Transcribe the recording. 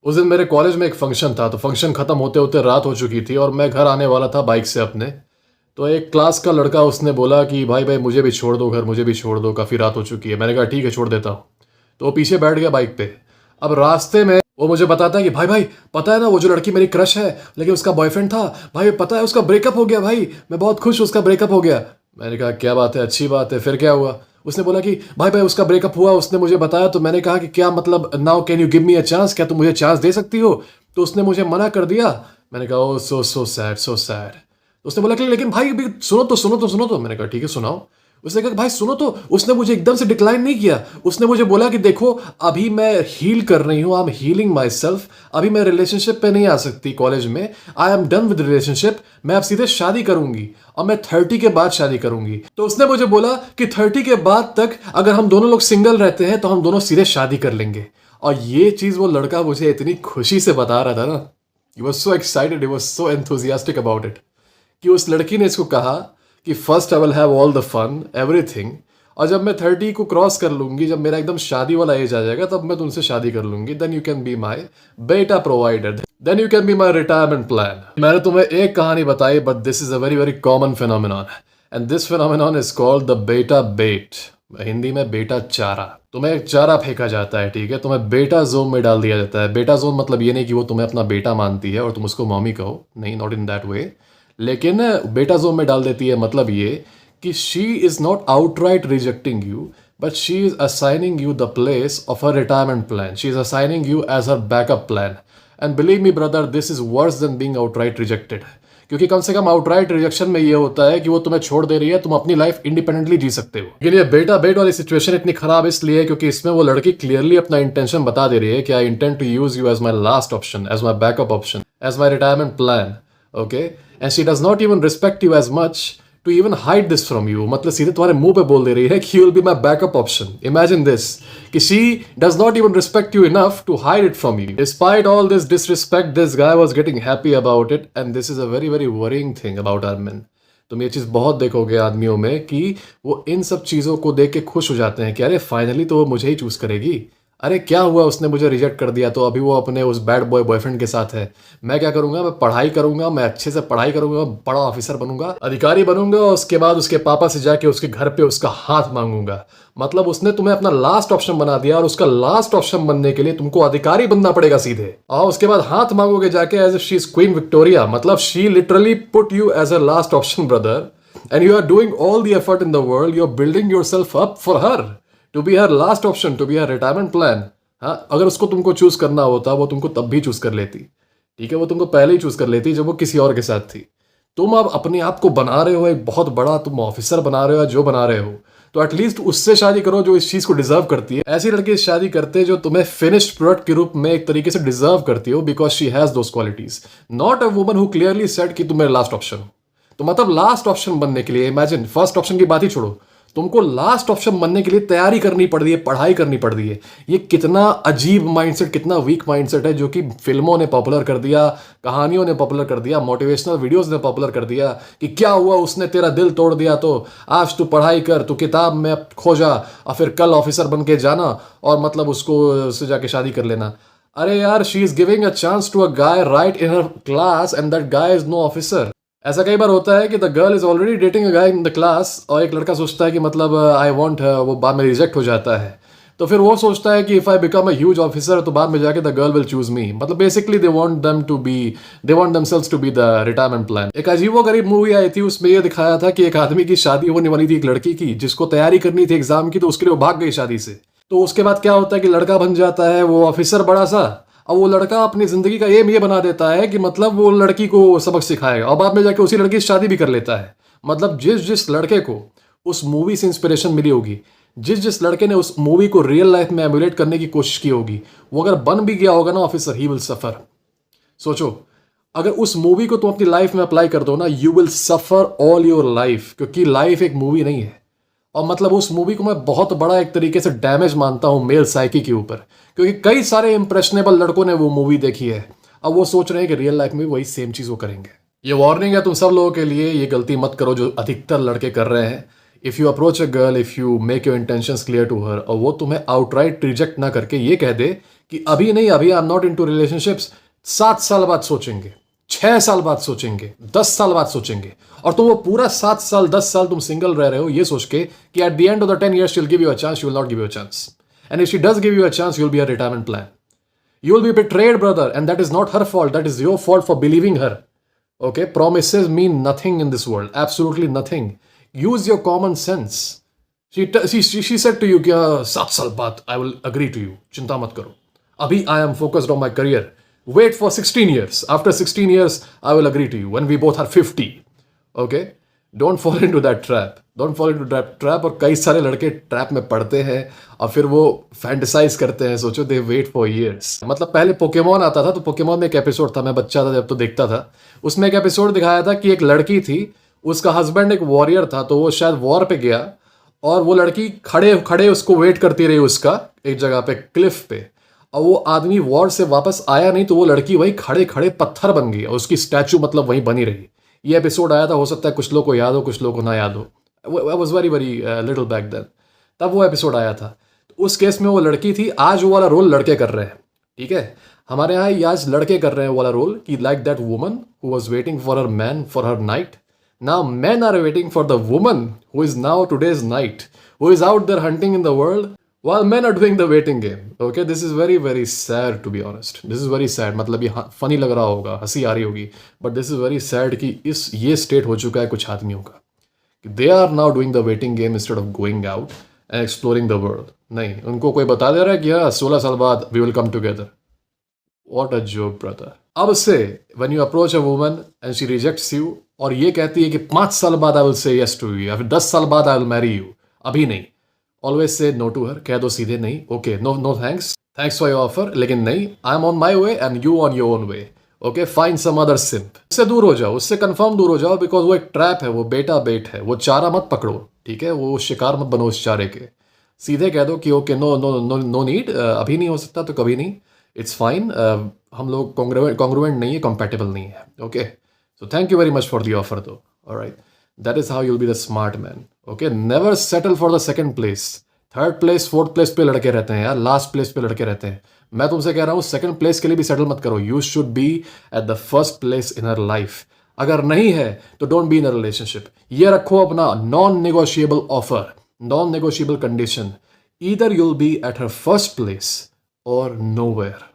उस दिन मेरे कॉलेज में एक फंक्शन था, तो फंक्शन खत्म होते होते रात हो चुकी थी और मैं घर आने वाला था बाइक से अपने। तो एक क्लास का लड़का उसने बोला कि भाई भाई मुझे भी छोड़ दो घर, मुझे भी छोड़ दो, काफ़ी रात हो चुकी है। मैंने कहा ठीक है छोड़ देता हूँ। तो वो पीछे बैठ गया बाइक पे। अब रास्ते में वो मुझे बताता है कि भाई भाई पता है ना वो जो लड़की मेरी क्रश है, लेकिन उसका बॉयफ्रेंड था भाई, पता है उसका ब्रेकअप हो गया भाई, मैं बहुत खुश हूँ उसका ब्रेकअप हो गया। मैंने कहा क्या बात है, अच्छी बात है, फिर क्या हुआ? उसने बोला कि भाई भाई उसका ब्रेकअप हुआ, उसने मुझे बताया। तो मैंने कहा कि क्या मतलब, now can you give me a chance, क्या तुम मुझे चांस दे सकती हो? तो उसने मुझे मना कर दिया। मैंने कहा ओ सो सो सैड, सो सैड। उसने बोला कि लेकिन भाई अभी सुनो तो सुनो तो सुनो तो। मैंने कहा ठीक है सुनाओ। उसने कहा कि भाई सुनो तो। उसने मुझे एकदम से डिक्लाइन नहीं किया। उसने मुझे बोला कि देखो अभी मैं हील कर रही हूँ, I am healing my self, अभी मैं रिलेशनशिप पे नहीं आ सकती कॉलेज में, I am done with relationship, मैं अब सीधे शादी करूंगी और मैं 30 के बाद शादी करूंगी। तो उसने मुझे बोला कि 30 के बाद तक अगर हम दोनों लोग सिंगल रहते हैं तो हम दोनों सीधे शादी कर लेंगे। और ये चीज वो लड़का मुझे इतनी खुशी से बता रहा था ना, he was so excited, he was so enthusiastic about it, कि उस लड़की ने इसको कहा कि first I will have all the fun everything, और जब मैं 30 को क्रॉस कर लूंगी, जब मेरा एकदम शादी वाला एज आ जाएगा, तब मैं तुमसे शादी कर लूंगी, then you can be my बेटा provided, then you can be my retirement plan. मैंने तुम्हें एक कहानी बताई, but this is a very very common phenomenon, and this phenomenon is called the बेटा बेट, हिंदी में बेटा चारा। तुम्हें एक चारा फेंका जाता है, ठीक है, तुम्हें बेटा जोन में डाल दिया जाता है। बेटा जोन मतलब ये नहीं कि वो तुम्हें अपना बेटा मानती है और तुम उसको मॉमी कहो, नहीं, नॉट इन दैट वे। लेकिन बेटा जोन में डाल देती है मतलब ये कि she is not outright rejecting you, but she is assigning you the place of her retirement plan, she is assigning you as her backup plan. And believe me brother, this is worse than being outright rejected, क्योंकि कम से कम outright rejection में ये होता है कि वो तुम्हें छोड़ दे रही है, तुम अपनी लाइफ इंडिपेंडेंटली जी सकते हो। लेकिन ये बेटा बेट वाली सिचुएशन इतनी खराब इसलिए क्योंकि इसमें वो लड़की क्लियरली अपना इंटेंशन बता दे रही है कि I intend to use you as my last option, as my backup option, as my retirement plan, okay, and she does not even respect you as much to even hide this from you. मतलब सीधे तुम्हारे मुंह पे बोल दे रही है कि you will be my backup option. Imagine this, कि she does not even respect you enough to hide it from you. Despite all this disrespect, this guy was getting happy about it, and this is a very very worrying thing about our men. तुम ये चीज़ बहुत देखोगे आदमियों में कि वो इन सब चीज़ों को देख के खुश हो जाते हैं कि अरे फाइनली तो वो मुझे ही चूज करेगी। अरे क्या हुआ, उसने मुझे रिजेक्ट कर दिया तो अभी वो अपने उस बैड बॉय बॉयफ्रेंड के साथ है। मैं क्या करूंगा, मैं पढ़ाई करूंगा, मैं अच्छे से पढ़ाई करूंगा, बड़ा ऑफिसर बनूंगा, अधिकारी बनूंगा, और उसके बाद उसके पापा से जाके उसके घर पे उसका हाथ मांगूंगा। मतलब उसने तुम्हें अपना लास्ट ऑप्शन बना दिया और उसका लास्ट ऑप्शन बनने के लिए तुमको अधिकारी बनना पड़ेगा सीधे, और उसके बाद हाथ मांगोगे जाके as if she is queen Victoria. मतलब she literally put you as a last option brother, and you are doing all the effort in the world, you are building yourself up for her to be her last option, to be her retirement plan. हाँ, अगर उसको तुमको choose करना होता वो तुमको तब भी चूज कर लेती, ठीक है, वो तुमको पहले ही चूज कर लेती जब वो किसी और के साथ थी। तुम अब अपने आप को बना रहे हो एक बहुत बड़ा, तुम ऑफिसर बना रहे हो या जो बना रहे हो, तो एटलीस्ट उससे शादी करो जो इस चीज को डिजर्व करती है। ऐसी लड़की से शादी करते जो तुम्हें फिनिश्ड प्रोडक्ट के रूप में एक तरीके से डिजर्व करती हो, because she has those qualities, not a woman who clearly said कि तुम मेरा लास्ट ऑप्शन हो। तो मतलब लास्ट ऑप्शन बनने के लिए, इमेजिन, फर्स्ट ऑप्शन की बात ही छोड़ो, तुमको लास्ट ऑप्शन बनने के लिए तैयारी करनी पड़ रही है, पढ़ाई करनी पड़ रही है। ये कितना अजीब माइंडसेट, कितना वीक माइंडसेट है, जो कि फिल्मों ने पॉपुलर कर दिया, कहानियों ने पॉपुलर कर दिया, मोटिवेशनल वीडियोस ने पॉपुलर कर दिया कि क्या हुआ, उसने तेरा दिल तोड़ दिया तो आज तू पढ़ाई कर, तू किताब में खो जा और फिर कल ऑफिसर बन के जाना और मतलब उससे जाके शादी कर लेना। अरे यार, she is giving a chance to a guy right in her class and that guy is no officer. ऐसा कई बार होता है कि the girl is already dating a guy in the class, और एक लड़का सोचता है कि मतलब आई वांट, वो बाद में रिजेक्ट हो जाता है। तो फिर वो सोचता है कि if I become a huge officer तो बाद में जाके the girl will choose me. मतलब basically they want themselves to be the retirement plan. एक अजीबो गरीब मूवी आई थी, उसमें ये दिखाया था कि एक आदमी की शादी होने वाली थी एक लड़की की, जिसको तैयारी करनी थी एग्जाम की, तो उसके लिए वो भाग गई शादी से। तो उसके बाद क्या होता है कि लड़का बन जाता है वो ऑफिसर बड़ा सा, और वो लड़का अपनी जिंदगी का एम ये बना देता है कि मतलब वो लड़की को सबक सिखाएगा, और बाद में जाके उसी लड़की से शादी भी कर लेता है। मतलब जिस जिस लड़के को उस मूवी से इंस्पिरेशन मिली होगी, जिस जिस लड़के ने उस मूवी को रियल लाइफ में एमुलेट करने की कोशिश की होगी, वो अगर बन भी गया होगा ना ऑफिसर, ही विल सफर। सोचो, अगर उस मूवी को तुम अपनी लाइफ में अप्लाई कर दो ना, you will suffer all your life, क्योंकि लाइफ एक मूवी नहीं है। और मतलब उस मूवी को मैं बहुत बड़ा एक तरीके से डैमेज मानता हूं मेल साइकी के ऊपर, क्योंकि कई सारे इंप्रेशनेबल लड़कों ने वो मूवी देखी है, अब वो सोच रहे हैं कि रियल लाइफ में वही सेम चीज वो करेंगे। ये वार्निंग है तुम सब लोगों के लिए, ये गलती मत करो जो अधिकतर लड़के कर रहे हैं। If you approach a girl, if you make your intentions clear to her, और वो तुम्हें आउटराइट रिजेक्ट ना करके ये कह दे कि अभी नहीं, अभी I am not into relationships, 7 साल बाद सोचेंगे, 6 साल बाद सोचेंगे, 10 साल बाद सोचेंगे, और तुम वो पूरा 7 साल 10 साल तुम सिंगल रह रहे हो ये सोच के कि at the end of the 10 years she will give you a chance, she will not give you a chance. And if she does give you a chance, you will be a retirement plan. You will be betrayed, brother, and that is not her fault. That is your fault for believing her. Okay? Promises mean nothing in this world. Absolutely nothing. Use your common sense. She said to you, "Kya 7 साल बाद I will agree to you. चिंता मत करो. अभी I am focused on my career. Wait for 16 years. After 16 years, I will agree to you when we both are 50. Okay? Don't fall into that trap. Don't fall into that trap. और कई सारे लड़के trap में पड़ते हैं और फिर वो फैंटेसाइज करते हैं. सोचो, दे वेट फॉर ईयर्स. मतलब पहले पोकेमॉन आता था, तो पोकेमॉन में एक एपिसोड था, मैं बच्चा था जब तो देखता था. उसमें एक एपिसोड दिखाया था कि एक लड़की थी, उसका हस्बैंड एक वॉरियर था, तो वो शायद वॉर पे गया और वो लड़की खड़े खड़े उसको वेट करती रही उसका एक जगह पे, क्लिफ पे. और वो आदमी वॉर से वापस आया नहीं, तो वो लड़की वही खड़े खड़े पत्थर बन गई और उसकी स्टैचू मतलब वहीं बनी रही. ये एपिसोड आया था, हो सकता है कुछ लोग को याद हो, कुछ लोग को ना याद हो. I was very very little back then, तब वो एपिसोड आया था. तो उस केस में वो लड़की थी. आज वो वाला रोल लड़के कर रहे हैं. ठीक है, हमारे यहाँ ये आज लड़के कर रहे हैं वो वाला रोल कि like that woman who was waiting for her man for her night. Now men are waiting for the woman who is now today's night, who is out there hunting in the world while men are doing the waiting game. Okay, this is very very sad to be honest. This is very sad. मतलब ये funny लग रहा होगा, हंसी आ रही होगी, but this is very sad कि ये स्टेट हो चुका है कुछ आदमियों का कि they are now doing the waiting game instead of going out and exploring the world. नहीं, उनको कोई बता दे रहा है कि हाँ 16 साल बाद we will come together. What a joke, brother. अब से when you approach a woman and she rejects you और ये कहती है कि 5 साल बाद I will say yes to you या फिर 10 साल बाद I will marry you, अभी नहीं, always say no to her. कह दो सीधे नहीं, okay, no no thanks, thanks for your offer, लेकिन नहीं, I am on my way and you on your own way. Okay, find some other simp. उससे दूर हो जाओ, उससे कंफर्म दूर हो जाओ, बिकॉज वो एक ट्रैप है, वो बेटा बेट है, वो चारा मत पकड़ो. ठीक है, वो शिकार मत बनो उस चारे के. सीधे कह दो कि okay, no no no no need, अभी नहीं हो सकता तो कभी नहीं, इट्स फाइन. हम लोग कॉन्ग्रुएंट नहीं है, कंपैटिबल नहीं है. Okay, so thank you very much for the offer दो. Alright, that is how you'll be the smart man. Okay, never settle for the second place. Third place fourth place पे लड़के रहते हैं यार, लास्ट प्लेस पे लड़के रहते हैं. मैं तुमसे कह रहा हूँ सेकंड प्लेस के लिए भी सेटल मत करो. You should be at the first place in her life. अगर नहीं है तो don't be in a relationship. ये रखो अपना non negotiable offer, non negotiable condition. Either you'll be at her first place और नोवेयर.